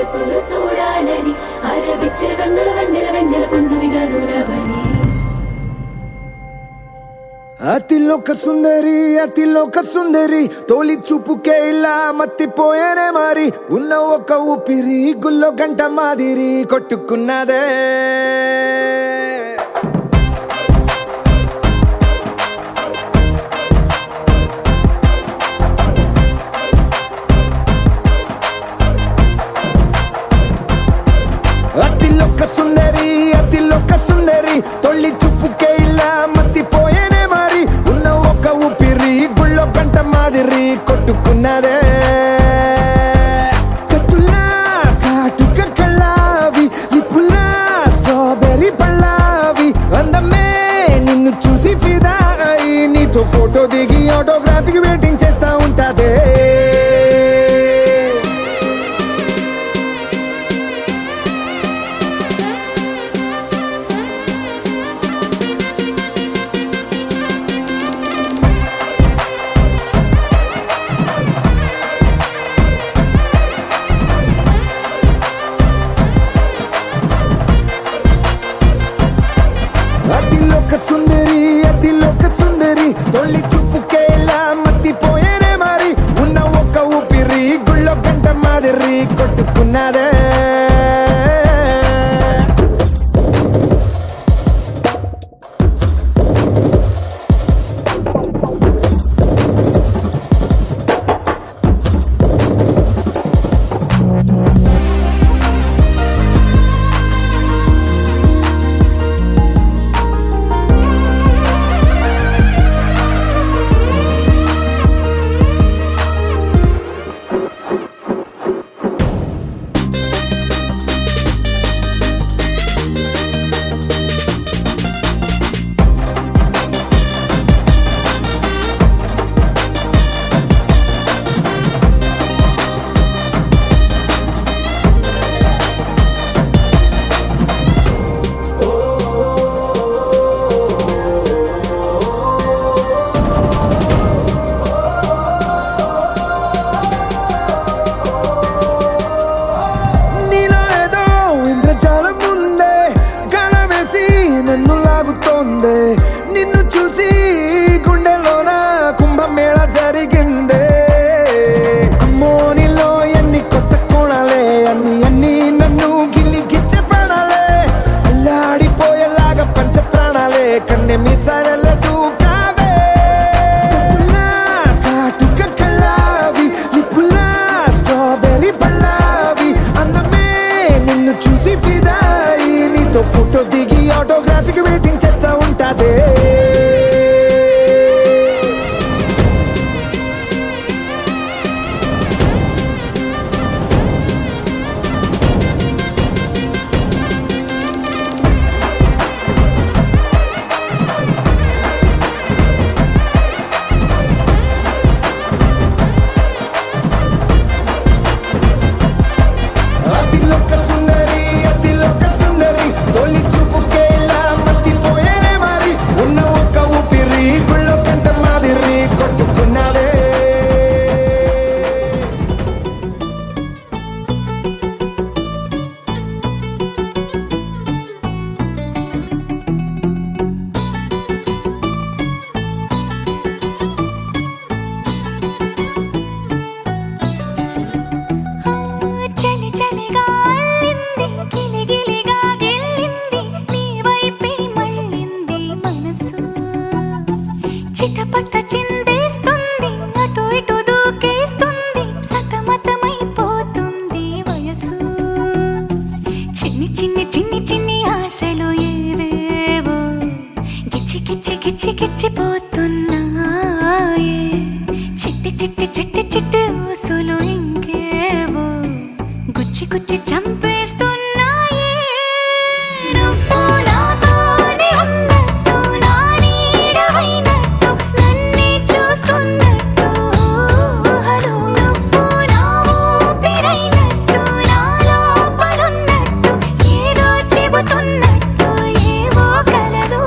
సొగసులు చూడాలని అరవిచ్చిన కన్నుల వెన్నెల వెన్నెల పున్నమిగా నులవని అతిలోక సుందరి తోలి చూపుకే ఇలా మత్తిపోయేనే మరి ఉన్న ఒక ఊపిరి గుల్లో గంట మాదిరి కొట్టుకున్నదే అతిలోక సుందరి తొలి చూపుకే ఇలా మత్తిపోయేనే మరి ఉన్న ఒక ఊపిరి గుళ్ళో గంట మాదిరి కొట్టుకున్నదే కత్తులా కాటుక కళ్ళావి లిప్పులా స్ట్రాబెర్రీ పళ్ళావి అందమే నిన్ను చూసి ఫిదా అయి నీతో ఫోటో దిగి ఆటోగ్రాఫీకి వెయిటింగ్ చేస్తా ఉంటాదే అతిలోక సుందరి తొలి చూపుకే ఇలా మత్తిపోయేనే మరి ఉన్న ఒక ఊపిరి గుళ్ళో గంట మాదిరి కొట్టుకున్నదే నిన్ను చూసి గుండెలోన కుంభమేళ జరిగిందే అమ్మో నీలో ఎన్ని కొత్త కోణాలే అన్ని నన్ను గిల్లిగిచ్చే ప్రాణాలే అల్లాడిపోయేలాగా పంచ ప్రాణాలే కన్నె మీసాల దూకావే కాటుక కళ్ళావి లిప్పులా స్ట్రాబెర్రీ పళ్ళావి అందమే నిన్ను చూసి ఫిదాయి నీతో ఫోటో దిగి ఆటోగ్రాఫీకి వెయిటింగ్ చేస్తా ఉంటాదే అతిలోక సుందరి తొలి చూపుకే ఇలా మత్తిపోయేనే మరి ఉన్న ఒక ఊపిరి గుళ్ళో గంట మాదిరి కొట్టుకున్నదే చలి చలిగా అల్లింది గిలిగిలిగా గెల్లింది నీ వైపే మళ్ళింది మనసు చిటపట చిందేస్తుంది అటు ఇటు దూకేస్తుంది సతమతమైపోతుంది వయసు చిన్ని చిన్ని చిన్ని చిన్ని ఆశలు ఏవేవో గిచ్చి గిచ్చి గిచ్చి గిచ్చిపోతున్నాయే చిట్టి చిట్టి చిట్టి చిట్టి ఊసులు ఇంకేవో గుచ్చి గుచ్చి చంపేస్తున్నాయే నువ్వు నాతోనే ఉన్నట్టు నా నీడవైనట్టు నన్నే చూస్తున్నట్టు ఊహలు నువ్వు నా ఊపిరైనట్టు నా లోపలున్నట్టు ఏదో చెబుతున్నట్టు ఏవో కలదు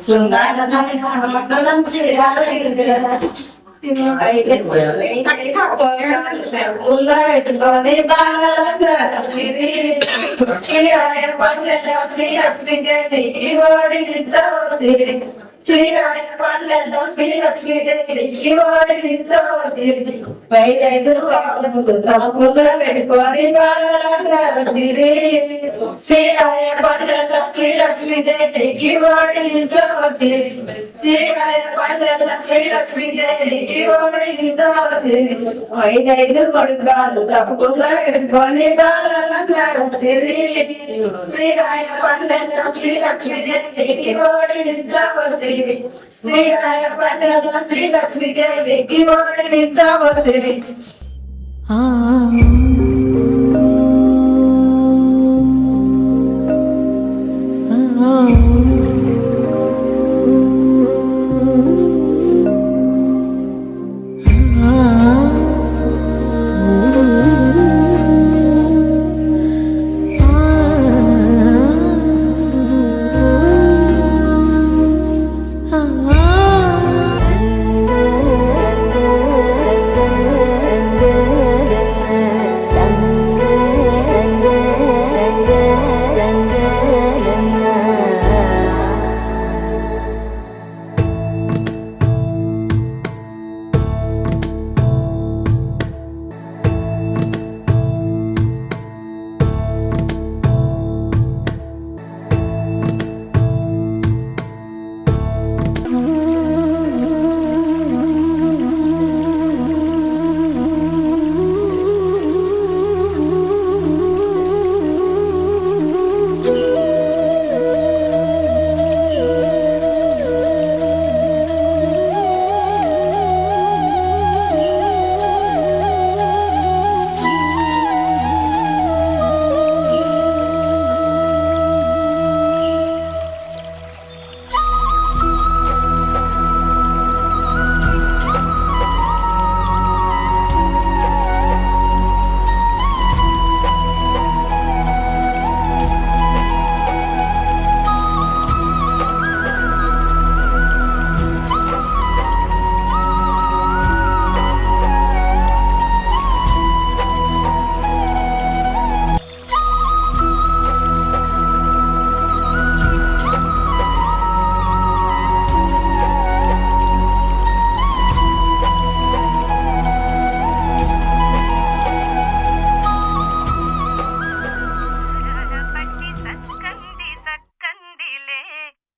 వస్తున్నట్టు మంగళం శ్రీ మంగళం శ్రీ ఉల్లెట్టుకొని బాగా శ్రీరాయ పల్లె శ్రీలక్ష్మీదేవి ఓడితో శ్రీరాయ పల్లెల్లో శ్రీలక్ష్మీదేవి ఓడితో వైద్యులు తప్పులు పెట్టుకొని బాగా శ్రీరాయ పల్లెల్లో శ్రీలక్ష్మీదేవికి ఓడితో శ్రీరాయ పల్లెల్లో శ్రీలక్ష్మీదేవికి ఓడితో వైద్యులు కొడుకాలు తప్పులు పెట్టుకొని బాగా శ్రీరాయ పల్లెల్లో శ్రీలక్ష్మీదేవికి ఓడితో శ్రీరాయ పల్లెల్లో శ్రీలక్ష్మీదేవికి ఓడితో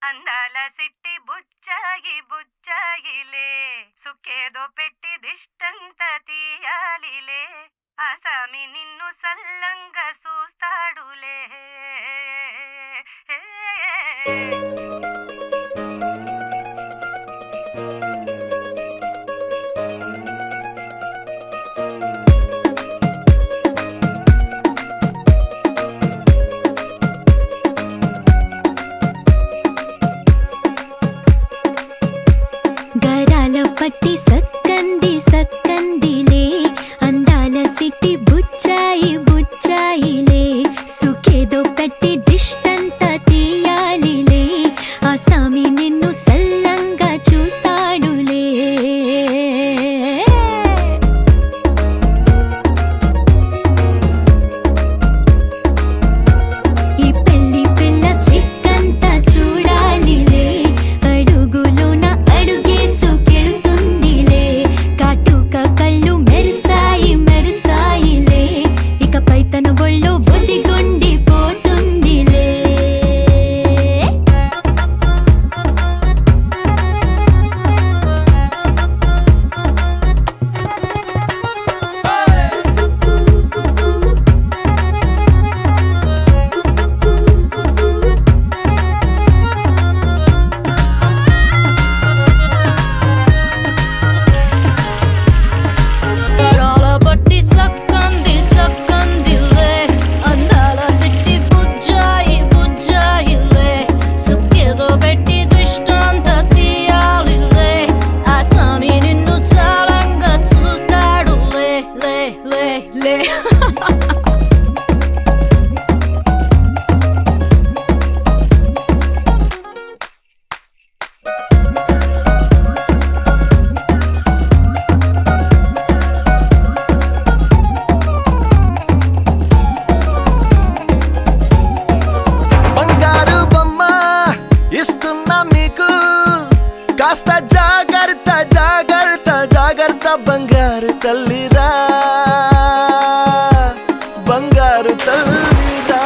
అందాల సిట్టి బుచ్చాయి బుచ్చాయిలే సుఖేదో పెట్టి దిష్టంత తీయాలిలే ఆసామి నిన్ను సల్లంగా చూస్తాడులే పట్టి సక్కంది సక్కందిలే అందాల సిట్టి బుచ్చాయి బుచ్చాయిలే సుఖేదో పెట్టి దిష్టంత తీయాలిలే ఆసామి నిన్ను సల్లంగా చూస్తాడులే ఈ పెళ్లి పిల్ల సిక్కంతా చూడాలిలే అడుగులోన అడుగేసు కాటుక కళ్ళు పెడతా జాగ్రత్త బంగారు తల్లిరా బంగారు తల్లిరా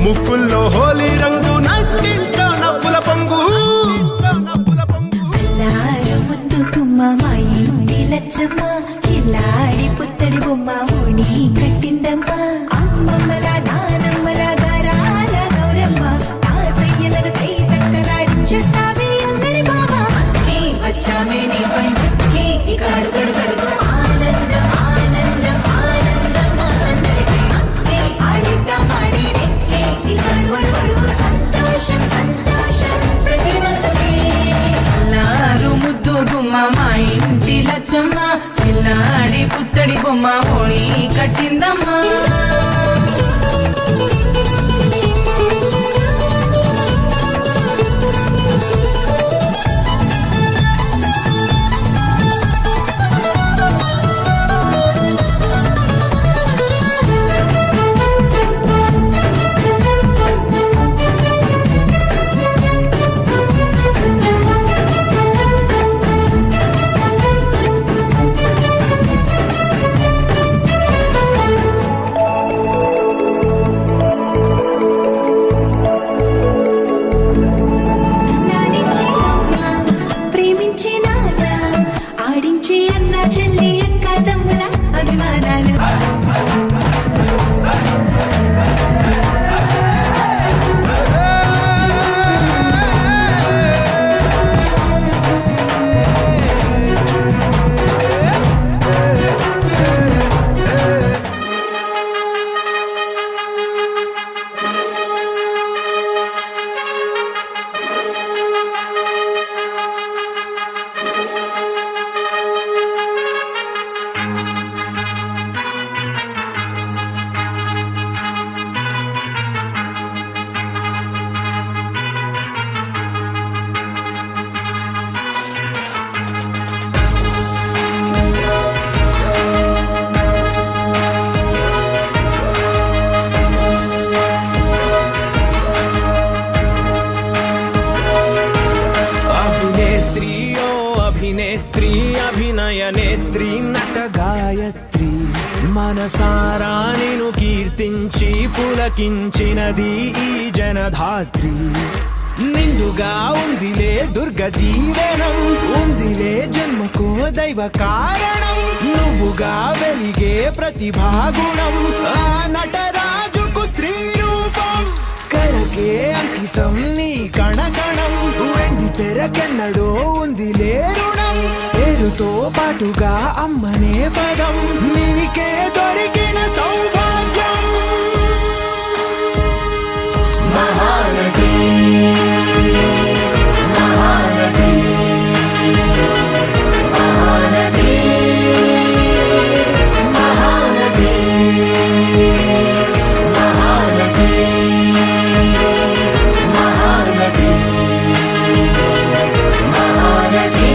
ముక్కుల్లో హోలీ రంగు నట్టింట్లో నవ్వుల పొంగు ముద్దు గుమ్మ మా ఇంటి లచ్చమ్మ ఇల్లాడి పుత్తడి బొమ్మ ఓణి కట్టిందమ్మ అమ్మమ్మల నానమ్మల గారాల గౌరమ్మ తాతయ్యలను కై తట్టలాడించేస్తావే అందరి బావ వచ్చామే నీ పండుకి ఇకాడు గడుగడుగు ఆనందం ఆనందం ఆనందం అందరికీ ఆడిద్దాం ఆడిడే సంతోషం సంతోషం ప్రతివసమే అల్లారు ముద్దు గుమ్మ మా ఇంటి లచ్చమ్మ పిల్లాడి పుత్తడి బొమ్మ ఓణి కట్టిందమ్మా అభినేత్రి అభినయ నేత్రి నట గాయత్రి మనసారా నిను కీర్తించి పులకించినది ఈ జనధాత్రి నిండుగా ఉందిలే దుర్గ దీవెనం ఉందిలే జన్మకో దైవ కారణం నువ్వుగా వెలిగే ప్రతిభాగుణం ఆ నటరాజుకు స్త్రీ రూపం కరకే అంకితం నీ కణకణం వెండి తెరకెన్నడో ఉందిలే రుణం పేరుతో పాటుగా అమ్మనే పదం నీకే దొరికిన సౌభాగ్యం మహానటి మహానటి మహానటి మహానటి మహానటి మహానటి మహానటి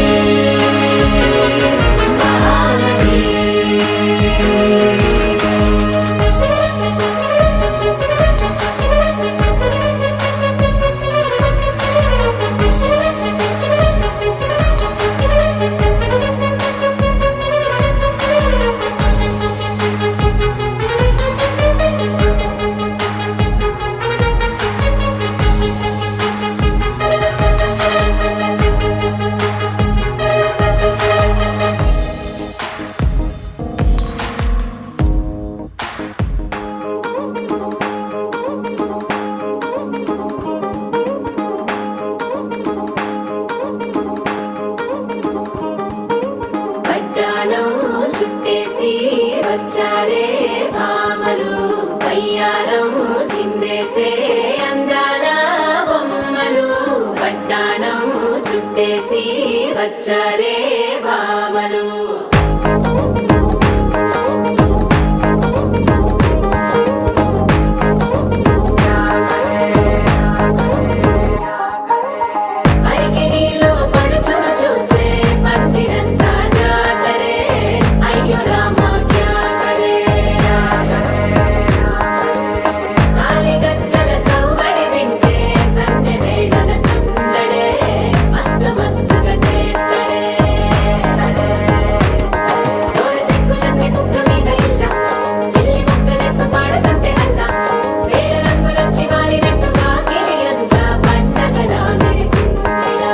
చుట్టేసి వచ్చారే భామలు పయ్యారం చిందేసే అందాల బొమ్మలు పట్టాణం చుట్టేసి వచ్చారే భామలు అరికిణీలో పడుచును చూస్తే మందిరంతా జాతరే అయ్యో రామా క్యా కరే కాలిగజ్జల సవ్వడి వింటే సంధ్య వేళన సందడే మస్తు మస్తుగా చేత్తడే డోలు సిగ్గులన్నీ కుక్క మీద ఇల్ల పిల్లి ముక్కలేస్తూ పాడుతుంటే అల్ల వేల రంగులొచ్చి వాలినట్టుగా గిలియంతా పండగలా మెరిసిందిలా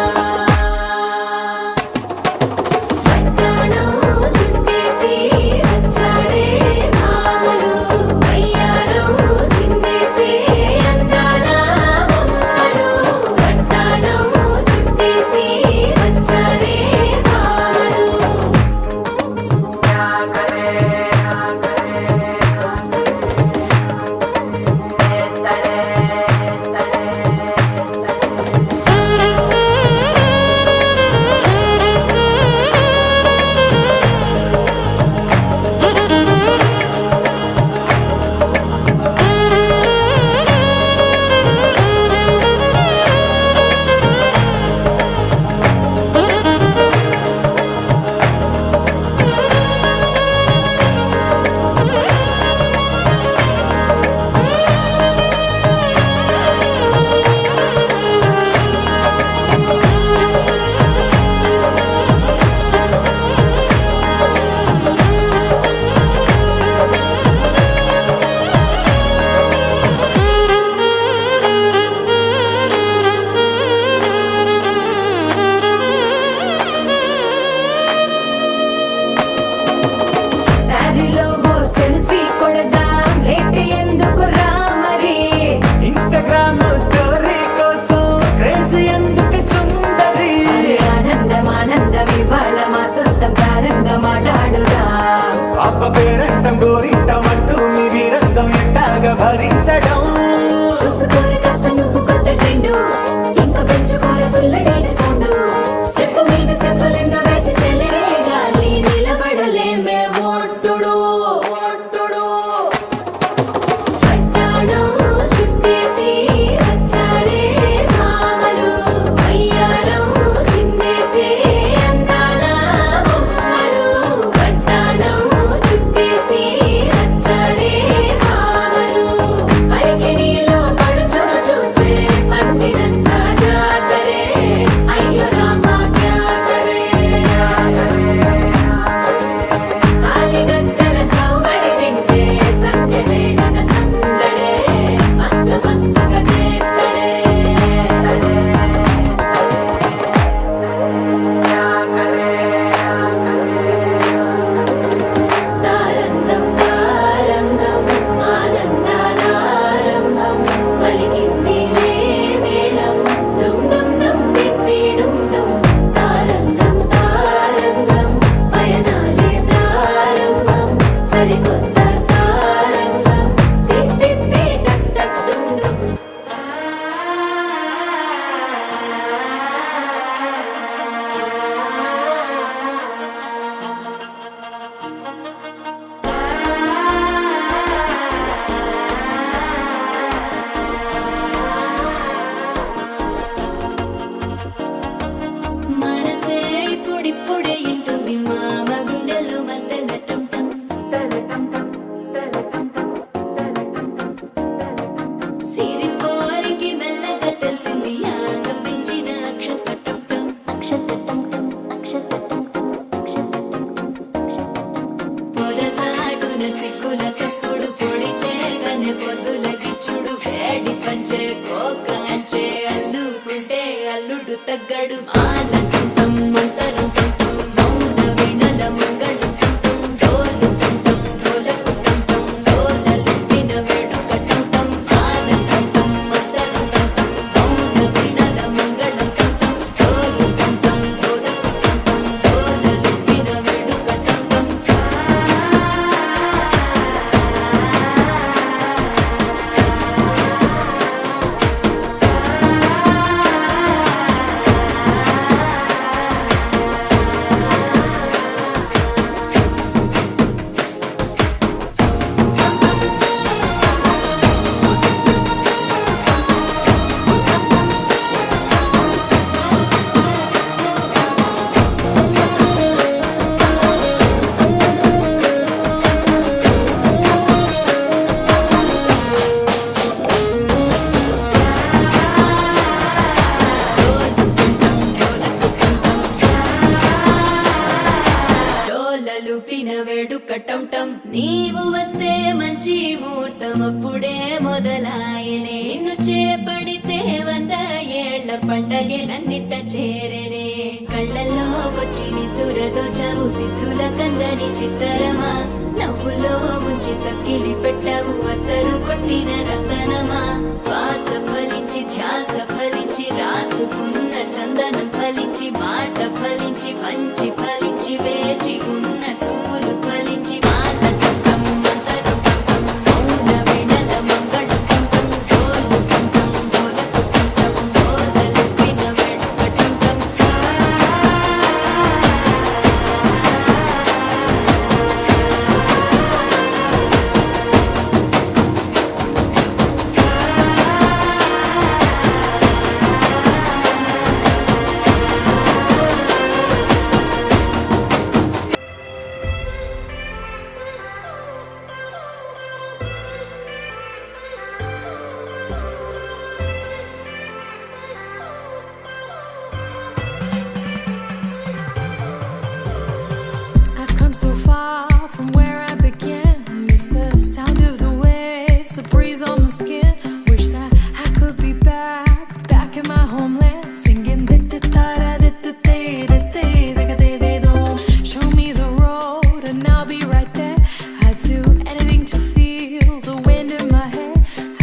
పట్టాణం చుట్టేసి వచ్చారే భామలు అయ్యారం చిందేసే అందాల బొమ్మలు పట్టాణం చుట్టేసి వచ్చారే భామలు సారిలో ఓ సెల్ఫీ కొడదాం లేట్ ఎందుకు రామరి ఇన్స్టాగ్రామ్ స్టోరీ కోసం క్రేజీ ఎందుకు సుందరి ఆనందం ఆనందం ఇవాళ మా సొంతం తారంగా మాట్లాడుదా అబ్బ పేరంటం గోరింటం అంటూ మీ వీరంగం ఎట్టాగా భరించడం చూసుకోరు కాస్త నువ్వు కొత్త ట్రెండ్ ఇంకా పెంచుకోరు ఫుల్ డీజే సౌండ్ స్టెప్ మీద స్టెప్పులెన్నో వేసి చెలరే గాలి నిలబడలేమే ఒట్టుడు ఒట్టుడు పట్టాణం చుట్టేసి వచ్చారే భామలు అయ్యారం చిందేసే అందాల బొమ్మలు పట్టాణం చుట్టేసి వచ్చారే భామలు అరికిణీలో పడుచును చూస్తే మందిరంతా జాతరే అయ్యో రామా క్యా కరే కాలిగజ్జల సవ్వడి వింటే సంధ్య వేళన సందడే మస్తు మస్తుగా చేత్తడే తారంగం తారంగం ఆనందాలారంభం పలికింది రే మేళం డుమ్ డుమ్ డుమ్ పిప్పి డుమ్ డుమ్ తారంగం తారంగం పయనాలే ప్రారంభం సరికొత్త సారంగం పిప్పి టక్ టక్ డుమ్ డుమ్ మనసే ఇప్పుడిప్పుడే ఇంటుంది మామ గుండెల్లో మధ్యల టం టం సిరిపోరికి మెల్లగా తెలిసింది ఆశ పెంచిన అక్షత టం టం పొదసాటున సిగ్గుల సప్పుడు పొడి చేయగానే పొద్దుల గిచ్చుడు వేడి పంచే కోక అంచే అల్లుకుంటే అల్లుడు తగ్గడు ఆలంటుంటం మంతరం టుంటం మౌన వినల మంగళం టుంటం డోలు టుంటం డోలకు టుంటం డోలలు విన వేడుక టుంటం ఆలంటుంటం మంతరం టుంటం మౌన వినల మంగళం టుంటం డోలు టుంటం డోలకు టుంటం డోలలు విన వేడుక టుంటం లూపిన వేడుక టం నీవు వస్తే మంచి ముహూర్తం అప్పుడే మొదలాయనే నిన్ను చేపడితే 100 ఏళ్ల పండగే నన్నిట్ట చేరనే కళ్ళల్లో వచ్చి నిద్దురతో చావు సిద్ధుల కందని చిత్తరమా నవ్వులో ముంచి చక్కిలి పెట్టావు అత్తరు కొట్టిన రతనమా శ్వాస ఫలించి ధ్యాస ఫలించి రాసుకున్న చందనం ఫలించి మాట ఫలించి మంచి ఫలించి వేచి ఉన్న చూపులు ఫలించి మాల చుట్టం మంతరం చుట్టం మౌన వినల మంగళ చుట్టం డోలు చుట్టం డోలకు చుట్టం డోలలు విన వేడుక చుట్టం I've come so far from where I began. Miss the sound of the waves, the breeze on my skin. Wish that I could be back in my homeland, singing da da da da da da da da da da. Show me the road and I'll be right there. I'd do anything to feel the wind in my hair.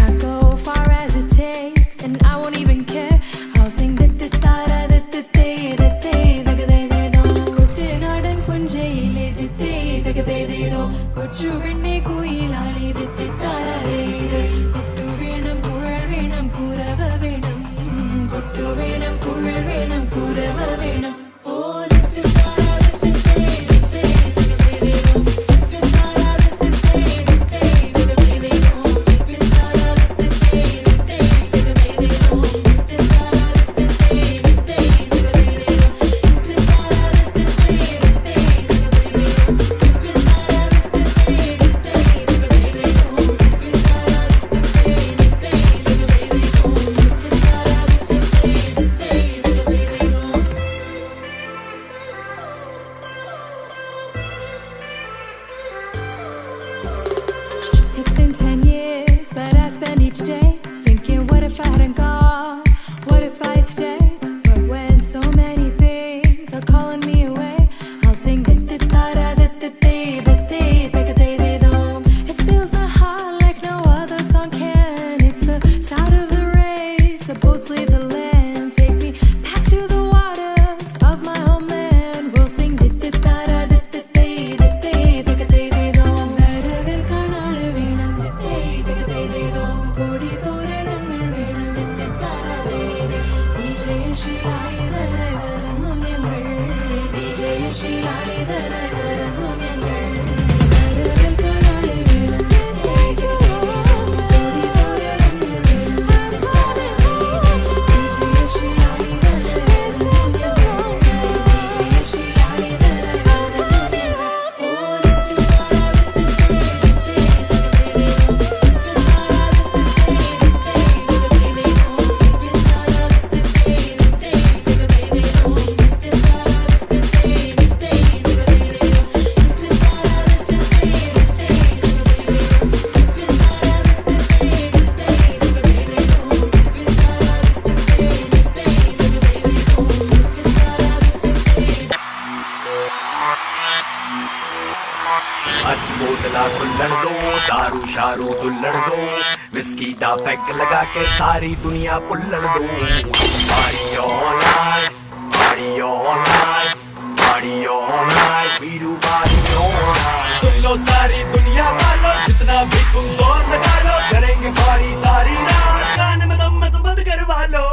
I'd go far as it takes, and I won't even care. I'll sing da da da da da da da da da da. കുട്ടനാടൻ പുഞ്ചയിലെ ദിത്തേ തകതേതേതോ കൊച്ചു വെണ്ണേ കുയിലാളി ദിത്തേ താരേത് കൊട്ടു വേണം കുഴൽ വേണം കുരവ വേണം കൊട്ടു വേണം കുഴൽ വേണം കുരവ വേണം ഓ ദിത്തേ താര ദിത്തേ ദിത്തേ തകതേതേതോ ദിത്തേ താര ദിത്തേ ദിത്തേ തകതേതേതോ ദിത്തേ താര ദിത്തേ ദിത്തേ തകതേതേതോ ദിത്തേ താര ദിത്തേ ദിത്തേ തകതേതേതോ ദിത്തേ It's been 10 years, but I spend each day thinking, what if I hadn't gone? What if I stayed? But when so many things are calling me away, I'll sing da da da da da da da da da da da. It fills my heart like no other song can. It's the sound of the race, the boats leave the land. Take me back to the waters of my homeland. We'll sing da da da da da da da da da da da. വരവിൽ കാണാള് വേണം ദിത്തേ തകതേതേതോ കോടി തോരണങ്ങൾ വേണം ദിത്തേ താരവേദേ വിജയശീലാളിതരായി വരുന്നു ഞങ്ങൾ വിജയശീലാളിതരായി വരുന്നു ഞങ്ങൾ വരവിൽ കാണാള് വേണം ദിത്തേ തകതേതോ കോടി തോരണങ്ങൾ വേണം ദിത്തേ താരവേദേ വിജയശീലാളിതരായി വരുന്നു ഞങ്ങൾ വിജയശീലാളിതരായി വരുന്നു ഞങ്ങൾ ഓ ദിത്തേ ਅੱਜ ਬੋਤਲਾਂ ਖੁੱਲਣ ਦੋ दारू ਸ਼ਾਰੂ ਡੁੱਲਣ ਦੋ ਵਿਸਕੀ ਦਾ ਪੈਗ ਲਗਾ ਕੇ ਸਾਰੀ ਦੁਨੀਆ ਭੁੱਲਣ ਦੋ party all night party all night party all night we do party all night सुन लो सारी दुनिया वालों जितना भी तुम जोर लगा लो करेंगे पार्टी सारी रात गाने में दम तो बंद करवा लो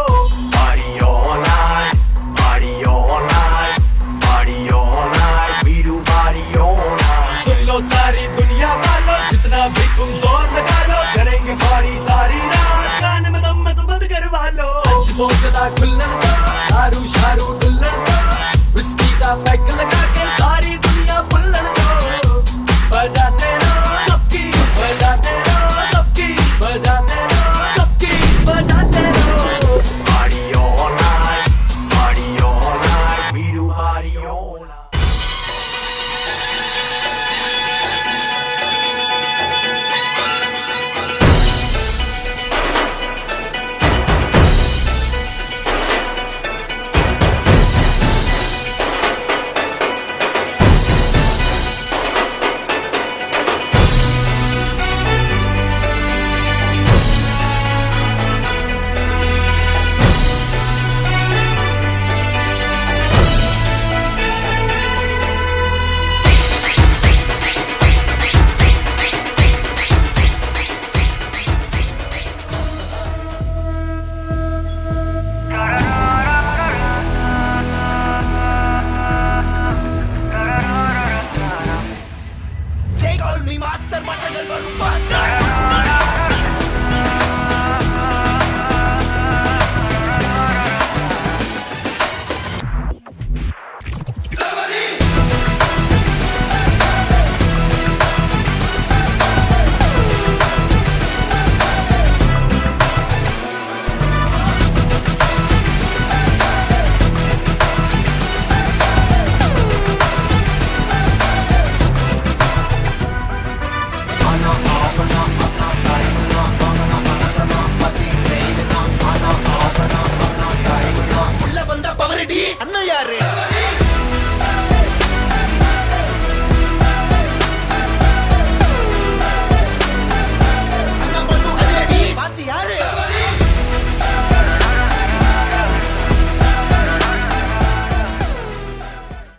party all night party all night party all night we do party all night सुन लो सारी दुनिया वालों जितना भी तुम जोर लगा लो करेंगे पार्टी सारी रात गाने में दम तो बंद करवा लो आज बोतला खुल्लन दो दारू शारू डुल्लन दो विस्की का पैग लगा के सारी दुनिया भुल्लन दो बजाते रहो सबकी बजाते रहो सबकी बजाते रहो सबकी बजाते रहो party all night we do party all night